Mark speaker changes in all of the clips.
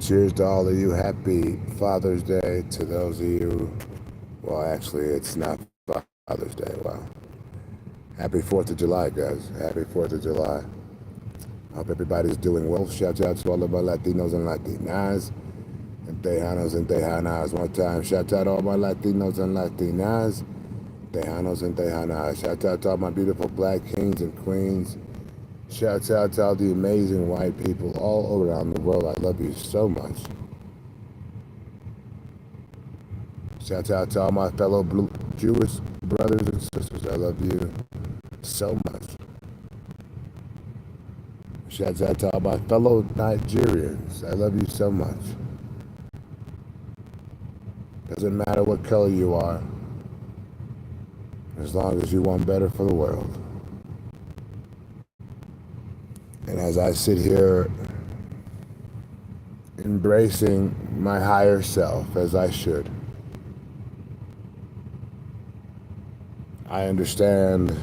Speaker 1: Cheers to all of you. Happy Father's Day to those of you. Well, actually, it's not Father's Day. Wow. Happy 4th of July, guys. Happy 4th of July. Hope everybody's doing well. Shout out to all of my Latinos and Latinas and Tejanos and Tejanas. One time, shout out to all my Latinos and Latinas, Tejanos and Tejanas. Shout out to all my beautiful black kings and queens. Shout out to all the amazing white people all around the world. I love you so much. Shout out to all my fellow Jewish brothers and sisters. I love you so much. Shout out to all my fellow Nigerians. I love you so much. Doesn't matter what color you are, as long as you want better for the world. And as I sit here embracing my higher self, as I should, I understand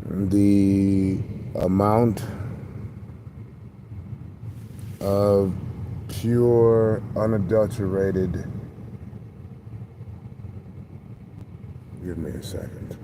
Speaker 1: the amount of pure, unadulterated, give me a second.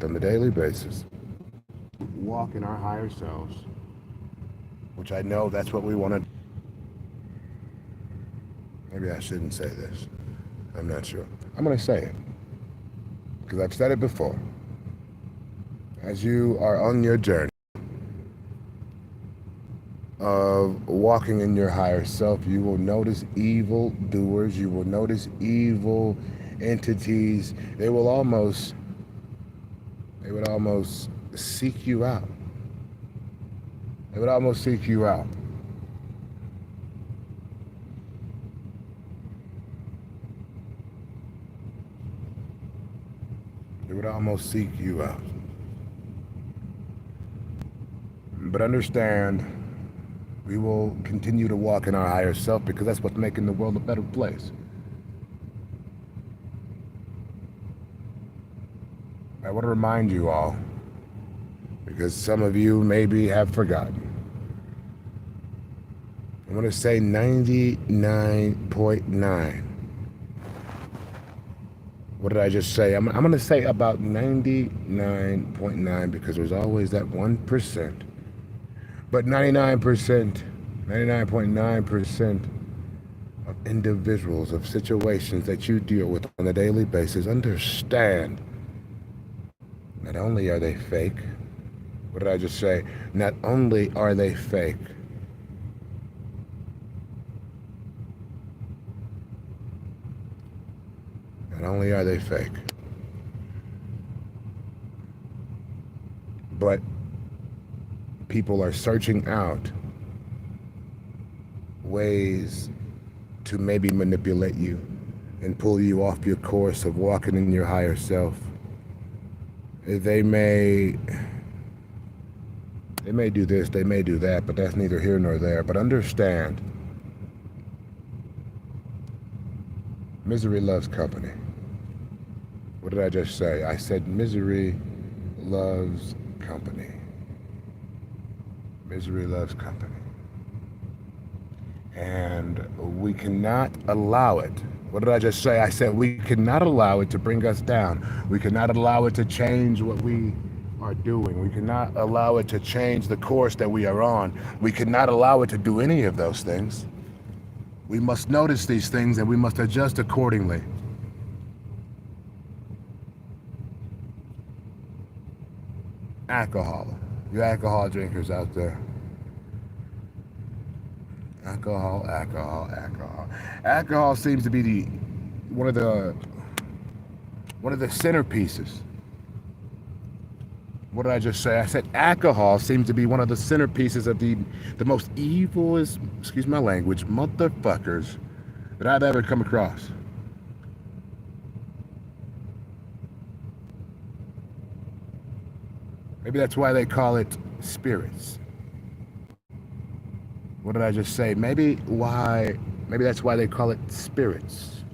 Speaker 1: On a daily basis, walk in our higher selves, which I know that's what we want to. Maybe I shouldn't say this. I'm not sure. I'm going to say it because I've said it before. As you are on your journey of walking in your higher self, you will notice evil doers. You will notice evil entities. They would almost seek you out. They would almost seek you out. They would almost seek you out. But understand, we will continue to walk in our higher self because that's what's making the world a better place. I want to remind you all, because some of you maybe have forgotten. I want to say 99.9. What did I just say? I'm going to say about 99.9 because there's always that 1%. But 99.9% of individuals, of situations that you deal with on a daily basis, understand not only are they fake, what did I just say? Not only are they fake, not only are they fake, but people are searching out ways to maybe manipulate you and pull you off your course of walking in your higher self. They may do this, they may do that, but that's neither here nor there. But understand, misery loves company. What did I just say? I said misery loves company. Misery loves company. And we cannot allow it. What did I just say? I said we cannot allow it to bring us down. We cannot allow it to change what we are doing. We cannot allow it to change the course that we are on. We cannot allow it to do any of those things. We must notice these things and we must adjust accordingly. alcohol. You alcohol drinkers out there. Alcohol, alcohol, alcohol. Alcohol seems to be the one of the centerpieces. What did I just say? I said alcohol seems to be one of the centerpieces of the most evilest, excuse my language, motherfuckers that I've ever come across. Maybe that's why they call it spirits. What did I just say? Maybe that's why they call it spirits.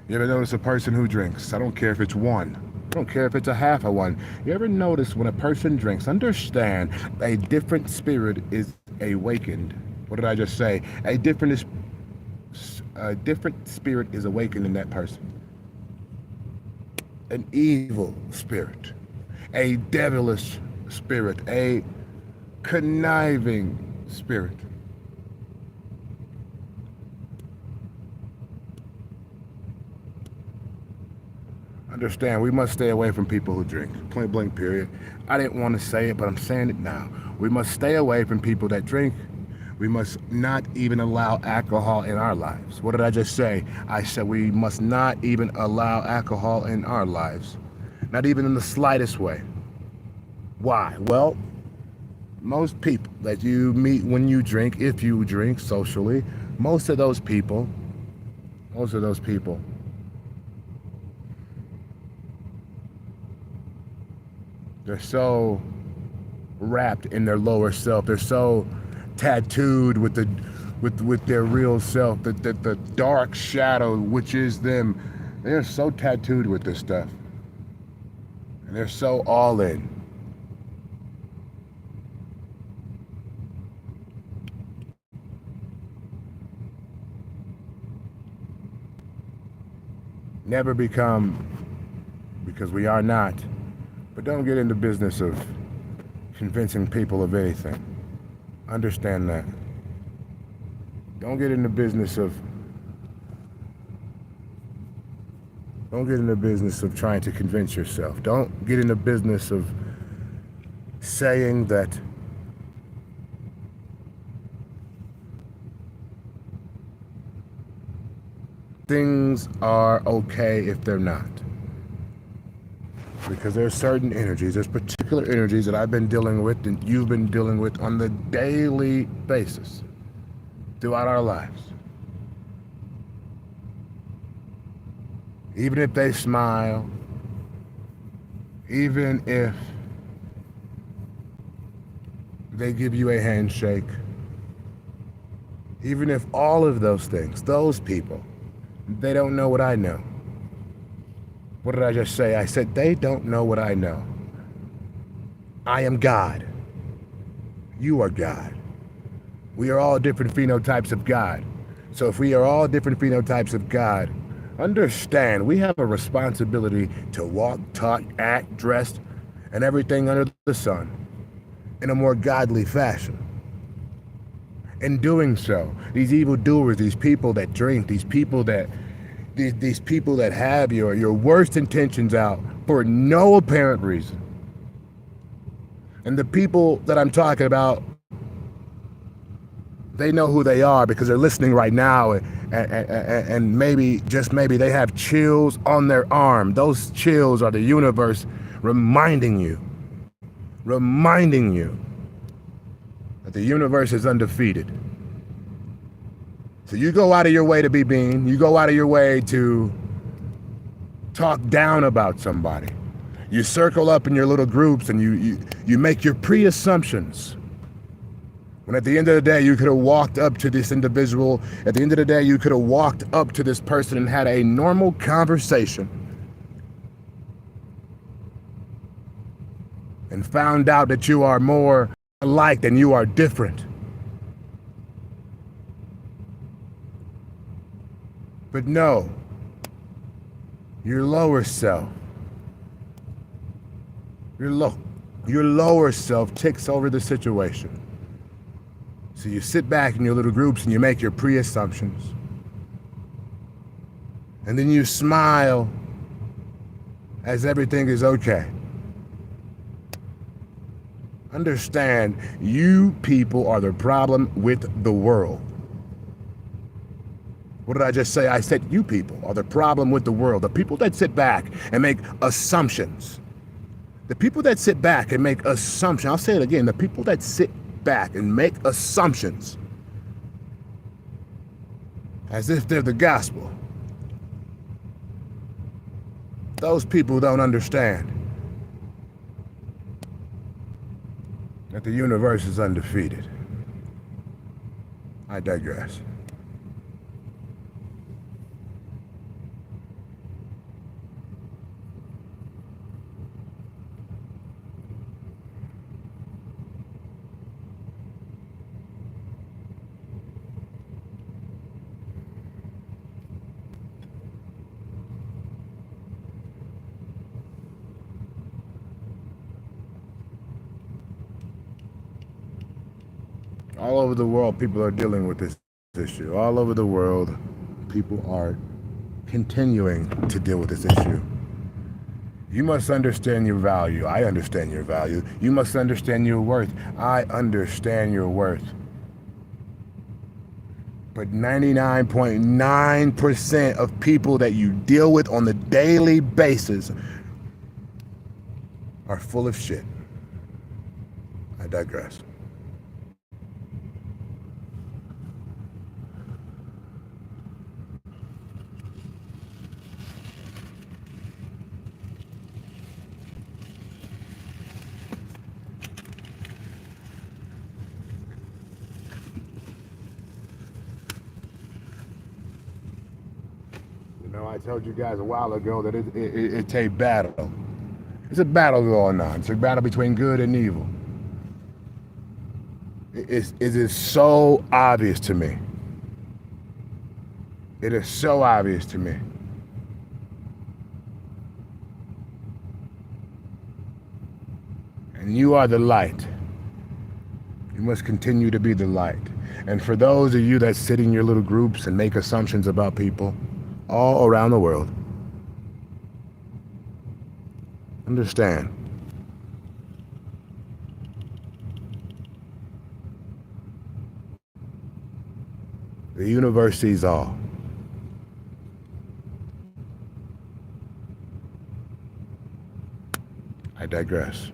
Speaker 1: You ever notice a person who drinks? I don't care if it's one. I don't care if it's a half of one. You ever notice when a person drinks, understand a different spirit is awakened. What did I just say? A different spirit is awakened in that person. An evil spirit, a devilish spirit, a conniving spirit. Understand, we must stay away from people who drink. Point blank, period. I didn't want to say it, but I'm saying it now. We must stay away from people that drink. We must not even allow alcohol in our lives. What did I just say? I said we must not even allow alcohol in our lives. Not even in the slightest way. Why? Well, most people that you meet when you drink, if you drink socially, most of those people, they're so wrapped in their lower self. They're so tattooed with their real self, the dark shadow, which is them. They're so tattooed with this stuff. And they're so all in. Never become, because we are not. But don't get into business of convincing people of anything. Understand that. Don't get into business of trying to convince yourself. Don't get into business of saying that things are okay if they're not. Because there's certain energies, there's particular energies that I've been dealing with and you've been dealing with on the daily basis throughout our lives. Even if they smile, even if they give you a handshake, even if all of those things, those people, they don't know what I know. What did I just say? I said, they don't know what I know. I am God. You are God. We are all different phenotypes of God. So if we are all different phenotypes of God, understand we have a responsibility to walk, talk, act, dress, and everything under the sun in a more godly fashion. In doing so, these evildoers, these people that drink, these people that have your worst intentions out for no apparent reason. And the people that I'm talking about, they know who they are because they're listening right now, and maybe, just maybe, they have chills on their arm. Those chills are the universe reminding you that the universe is undefeated. So you go out of your way to be mean. You go out of your way to talk down about somebody. You circle up in your little groups and you make your pre-assumptions. When at the end of the day, you could have walked up to this individual. At the end of the day, you could have walked up to this person and had a normal conversation and found out that you are more alike than you are different. But no, your lower self, your lower self takes over the situation. So you sit back in your little groups and you make your pre-assumptions. And then you smile as everything is okay. Understand, you people are the problem with the world. What did I just say? I said you people are the problem with the world. The people that sit back and make assumptions. The people that sit back and make assumptions. I'll say it again. The people that sit back and make assumptions as if they're the gospel. Those people don't understand that the universe is undefeated. I digress. All over the world, people are dealing with this issue. All over the world, people are continuing to deal with this issue. You must understand your value. I understand your value. You must understand your worth. I understand your worth. But 99.9% of people that you deal with on the daily basis are full of shit. I digress. I told you guys a while ago that it's a battle. It's a battle going on. It's a battle between good and evil. It is so obvious to me. It is so obvious to me. And you are the light. You must continue to be the light. And for those of you that sit in your little groups and make assumptions about people, all around the world, understand, the universe sees all. I digress.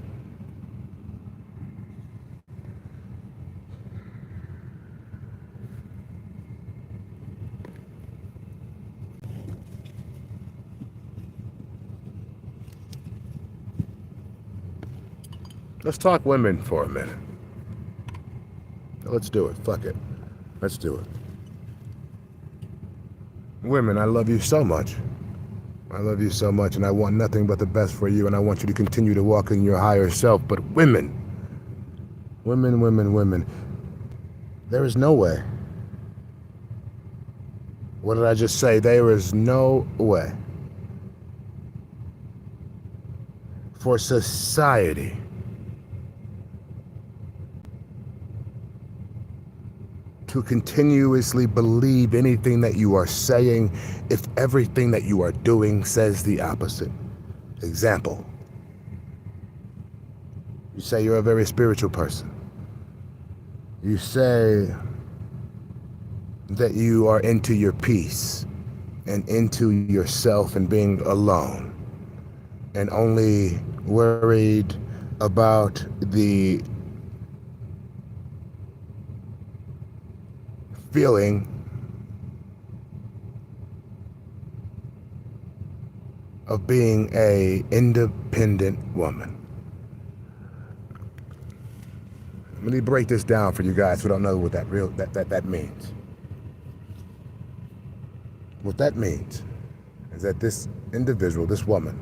Speaker 1: Let's talk women for a minute. Let's do it. Fuck it. Let's do it. Women, I love you so much. I love you so much, and I want nothing but the best for you, and I want you to continue to walk in your higher self. But women, there is no way. What did I just say? There is no way for society to continuously believe anything that you are saying if everything that you are doing says the opposite. Example, you say you're a very spiritual person. You say that you are into your peace and into yourself and being alone and only worried about the feeling of being a independent woman. Let me break this down for you guys who don't know what that means. What that means is that this individual, this woman,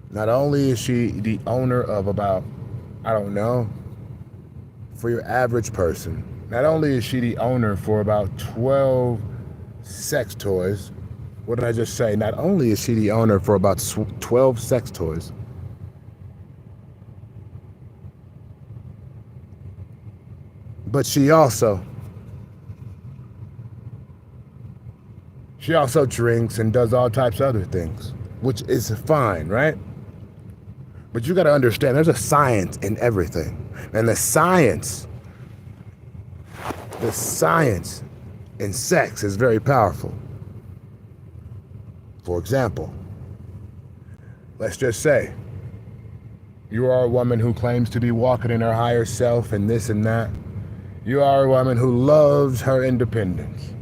Speaker 1: not only is she the owner of about, I don't know, for your average person, not only is she the owner for about 12 sex toys. What did I just say? Not only is she the owner for about 12 sex toys, but she also drinks and does all types of other things, which is fine, right? But you got to understand there's a science in everything. And the science in sex is very powerful. For example, let's just say you are a woman who claims to be walking in her higher self and this and that. You are a woman who loves her independence.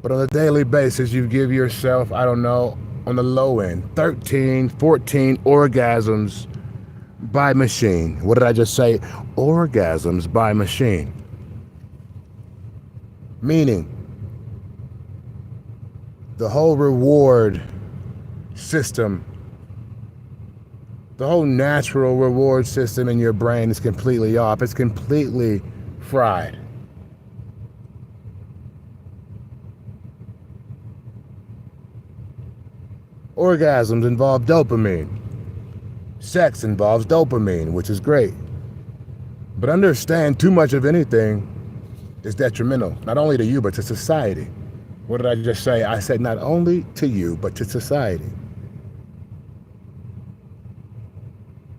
Speaker 1: But on a daily basis, you give yourself, I don't know, on the low end, 13, 14 orgasms by machine. What did I just say? Orgasms by machine. Meaning, the whole reward system, the whole natural reward system in your brain is completely off. It's completely fried. Orgasms involve dopamine. Sex involves dopamine, which is great. But understand, too much of anything is detrimental, not only to you, but to society. What did I just say? I said not only to you, but to society.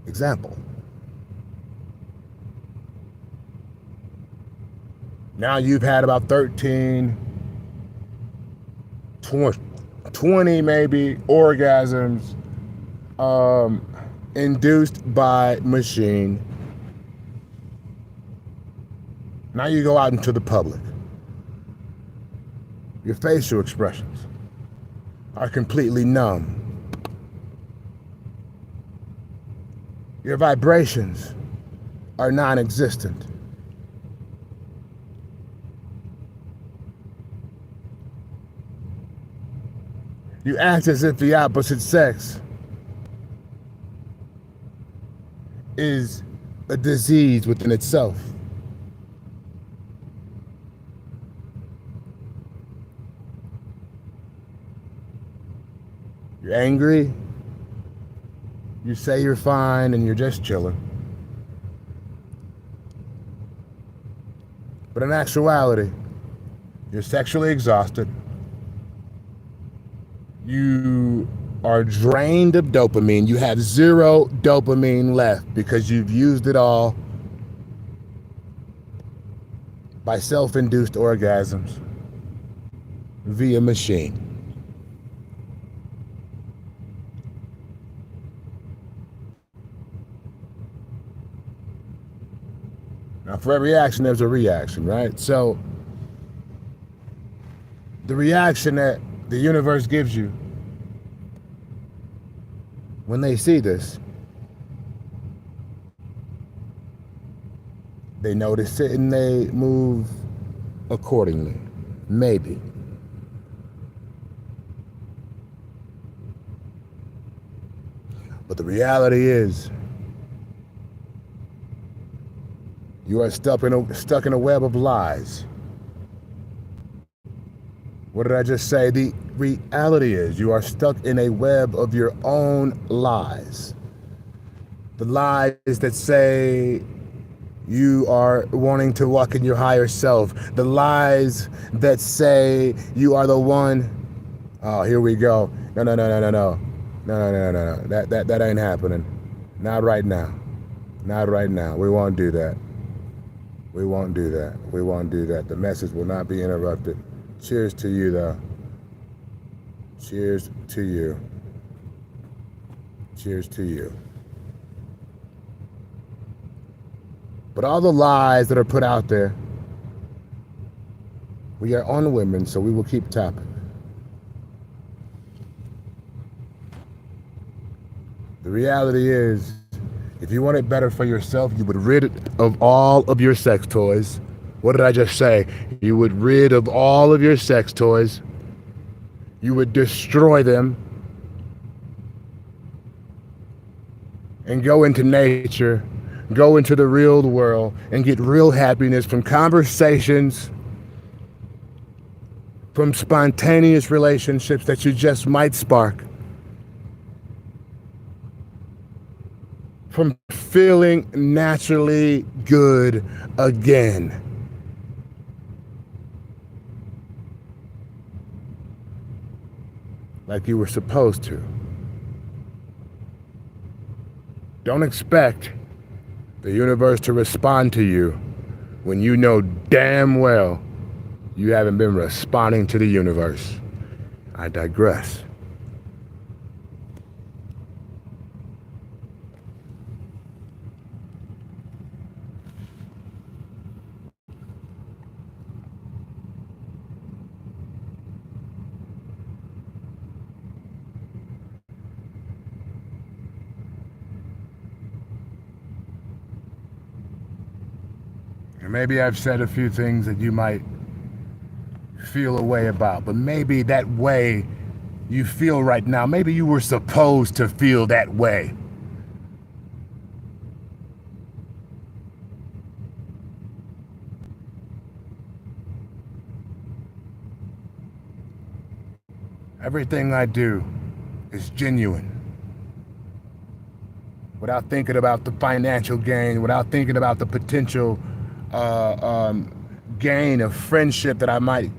Speaker 1: Example. Now you've had about 13, 20 maybe orgasms induced by machine. Now you go out into the public. Your facial expressions are completely numb. Your vibrations are non-existent. You act as if the opposite sex is a disease within itself. You're angry. You say you're fine and you're just chilling. But in actuality, you're sexually exhausted. You are drained of dopamine. You have zero dopamine left because you've used it all by self-induced orgasms via machine. Now, for every action, there's a reaction, right? So, the reaction that the universe gives you when they see this, they notice it and they move accordingly. Maybe. But the reality is, you are stuck in a web of lies. What did I just say? The reality is you are stuck in a web of your own lies. The lies that say you are wanting to walk in your higher self. The lies that say you are the one. Oh, here we go. No. That ain't happening. Not right now. Not right now. We won't do that. We won't do that. We won't do that. The message will not be interrupted. Cheers to you, though. Cheers to you. Cheers to you. But all the lies that are put out there, we are on women, so we will keep tapping. The reality is, if you want it better for yourself, you would rid of all of your sex toys. What did I just say? You would rid of all of your sex toys. You would destroy them and go into nature, go into the real world and get real happiness from conversations, from spontaneous relationships that you just might spark, from feeling naturally good again. like you were supposed to. Don't expect the universe to respond to you when you know damn well you haven't been responding to the universe. I digress. And maybe I've said a few things that you might feel a way about, but maybe that way you feel right now, maybe you were supposed to feel that way. Everything I do is genuine. Without thinking about the financial gain, without thinking about the potential gain of friendship that I might,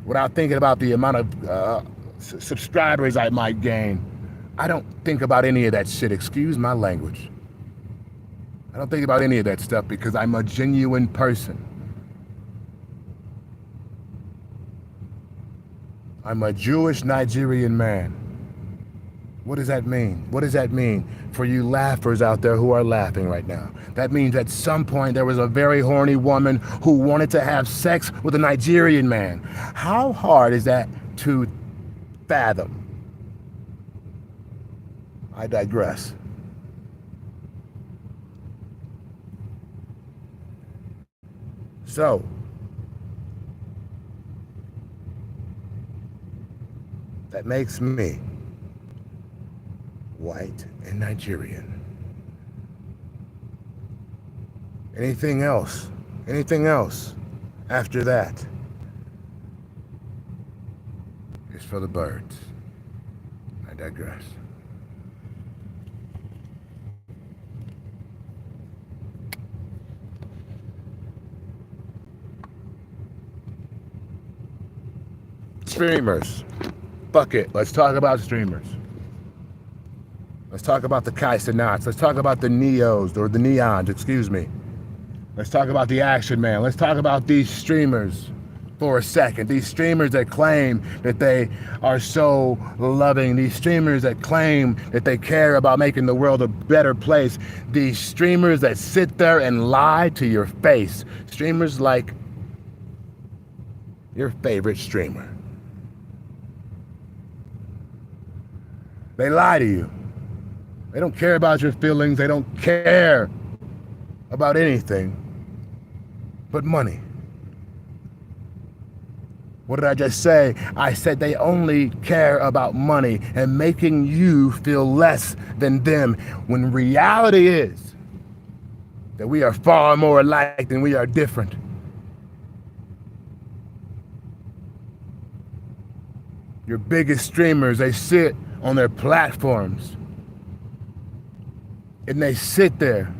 Speaker 1: without thinking about the amount of subscribers I might gain. I don't think about any of that shit, excuse my language. I don't think about any of that stuff because I'm a genuine person. I'm a Jewish Nigerian man. What does that mean? What does that mean for you laughers out there who are laughing right now? That means at some point there was a very horny woman who wanted to have sex with a Nigerian man. How hard is that to fathom? I digress. So, that makes me white and Nigerian. Anything else after that is for the birds. I digress. Streamers. Fuck it. Let's talk about streamers. Let's talk about the Kai Cenats. Let's talk about the Neos, or the Neons, excuse me. Let's talk about the Action Man. Let's talk about these streamers for a second. These streamers that claim that they are so loving. These streamers that claim that they care about making the world a better place. These streamers that sit there and lie to your face. Streamers like your favorite streamer. They lie to you. They don't care about your feelings. They don't care about anything but money. What did I just say? I said they only care about money and making you feel less than them, when reality is that we are far more alike than we are different. Your biggest streamers, they sit on their platforms and they sit there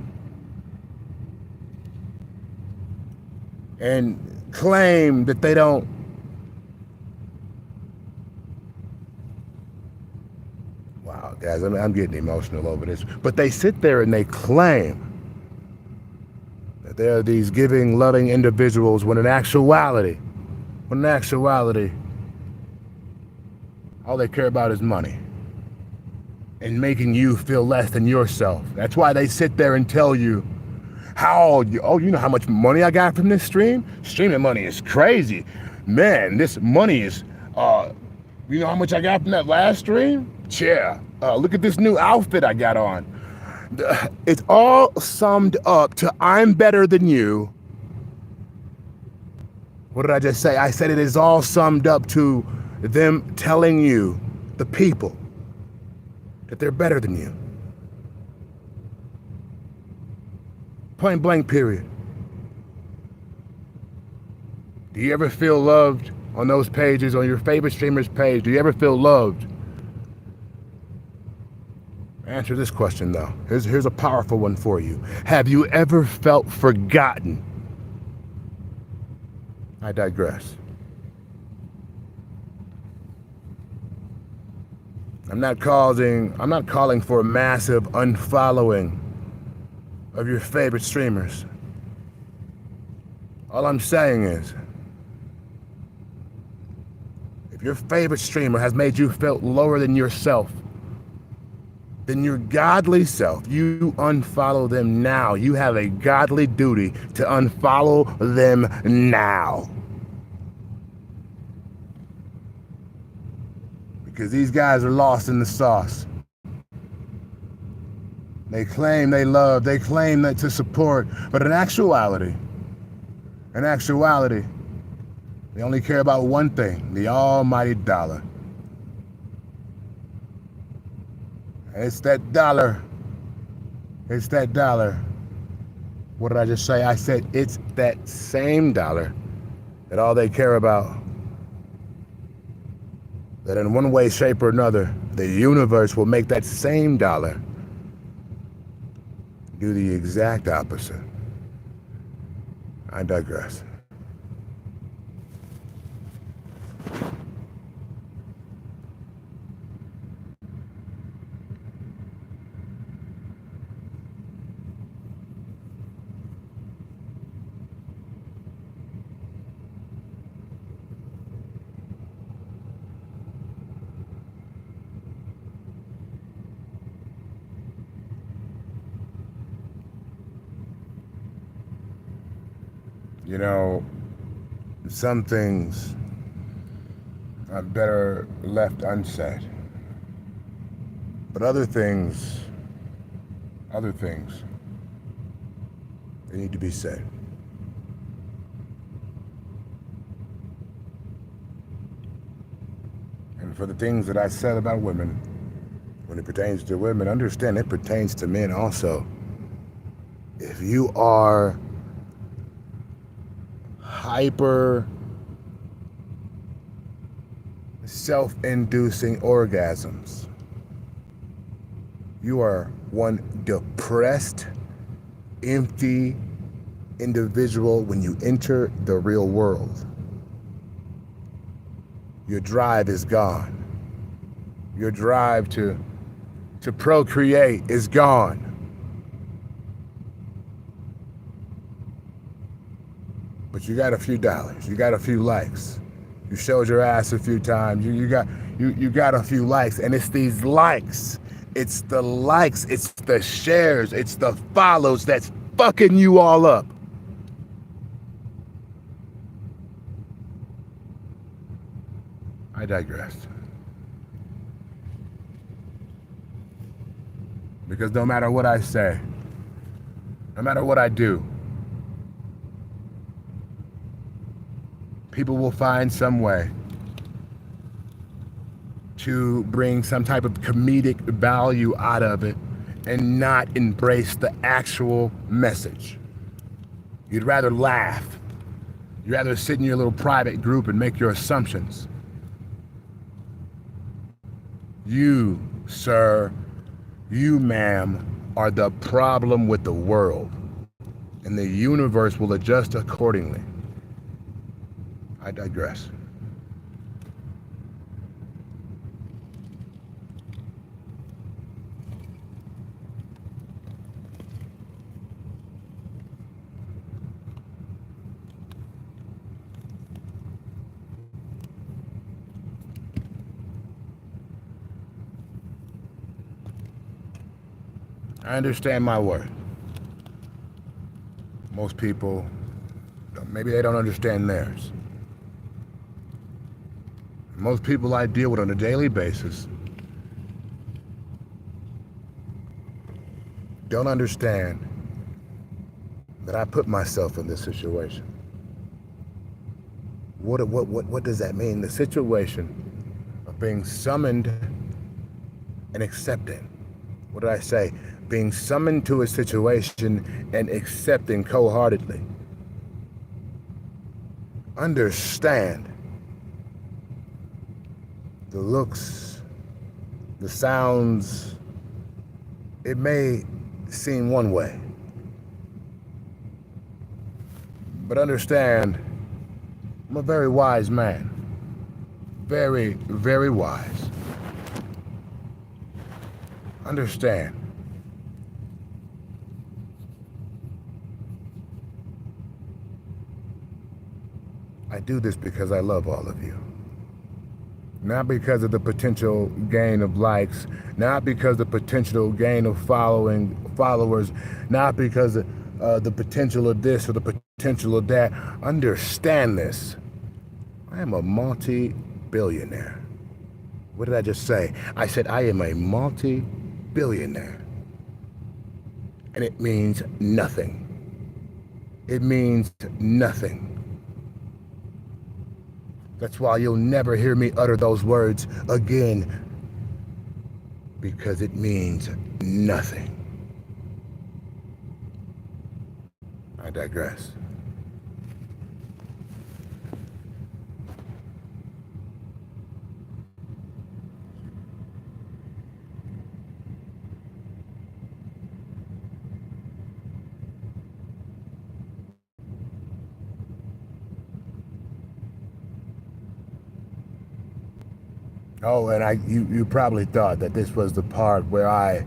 Speaker 1: and claim that they don't wow guys, I'm getting emotional over this, but they sit there and they claim that they're these giving, loving individuals when in actuality all they care about is money and making you feel less than yourself. That's why they sit there and tell you you know how much money I got from this stream? Streaming money is crazy. Man, this money is, you know how much I got from that last stream? Yeah, look at this new outfit I got on. It's all summed up to I'm better than you. What did I just say? I said it is all summed up to them telling you, the people, that they're better than you. Point blank, period. Do you ever feel loved on those pages, on your favorite streamer's page? Do you ever feel loved? Answer this question though. Here's a powerful one for you. Have you ever felt forgotten? I digress. I'm not calling for a massive unfollowing of your favorite streamers. All I'm saying is, if your favorite streamer has made you feel lower than yourself, than your godly self, you unfollow them now. You have a godly duty to unfollow them now. Because these guys are lost in the sauce. They claim they love, they claim that to support, but in actuality, they only care about one thing, the almighty dollar. It's that dollar. It's that dollar. What did I just say? I said it's that same dollar that all they care about. That in one way, shape, or another, the universe will make that same dollar do the exact opposite. I digress. You know, some things are better left unsaid. But other things, they need to be said. And for the things that I said about women, when it pertains to women, understand it pertains to men also. If you are hyper self-inducing orgasms, you are one depressed, empty individual when you enter the real world. Your drive is gone. Your drive to procreate is gone. But you got a few dollars, you got a few likes, you showed your ass a few times, you got a few likes, and it's these likes, it's the likes, it's the shares, it's the follows that's fucking you all up. I digress. Because no matter what I say, no matter what I do, people will find some way to bring some type of comedic value out of it and not embrace the actual message. You'd rather laugh. You'd rather sit in your little private group and make your assumptions. You, sir, you, ma'am, are the problem with the world, and the universe will adjust accordingly. I digress. I understand my worth. Most people, maybe they don't understand theirs. Most people I deal with on a daily basis don't understand that I put myself in this situation. What does that mean? The situation of being summoned and accepted. What did I say? Being summoned to a situation and accepting cold-heartedly. Understand the looks, the sounds, it may seem one way. But understand, I'm a very wise man. Very, very wise. Understand. I do this because I love all of you. Not because of the potential gain of likes, not because of the potential gain of followers, not because of the potential of this or the potential of that. Understand this. I am a multi-billionaire. What did I just say? I said I am a multi-billionaire. And it means nothing. It means nothing. That's why you'll never hear me utter those words again, because it means nothing. I digress. Oh, and you probably thought that this was the part where I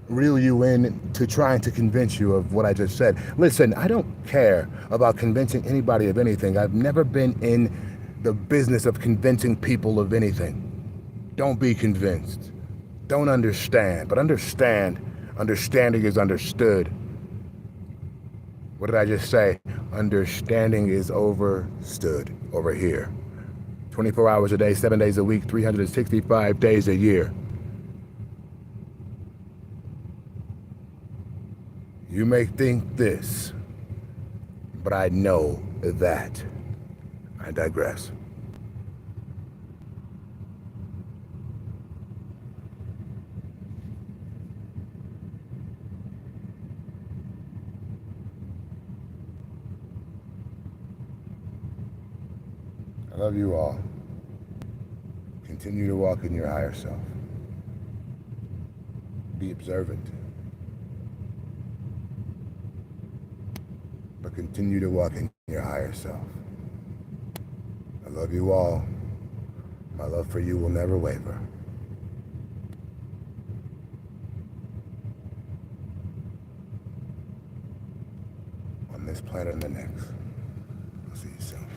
Speaker 1: reel you in to trying to convince you of what I just said. Listen, I don't care about convincing anybody of anything. I've never been in the business of convincing people of anything. Don't be convinced. Don't understand, but understand. Understanding is understood. What did I just say? Understanding is overstood over here. 24 hours a day, 7 days a week, 365 days a year. You may think this, but I know that. I digress. I love you all. Continue to walk in your higher self. Be observant. But continue to walk in your higher self. I love you all. My love for you will never waver. On this planet and the next. I'll see you soon.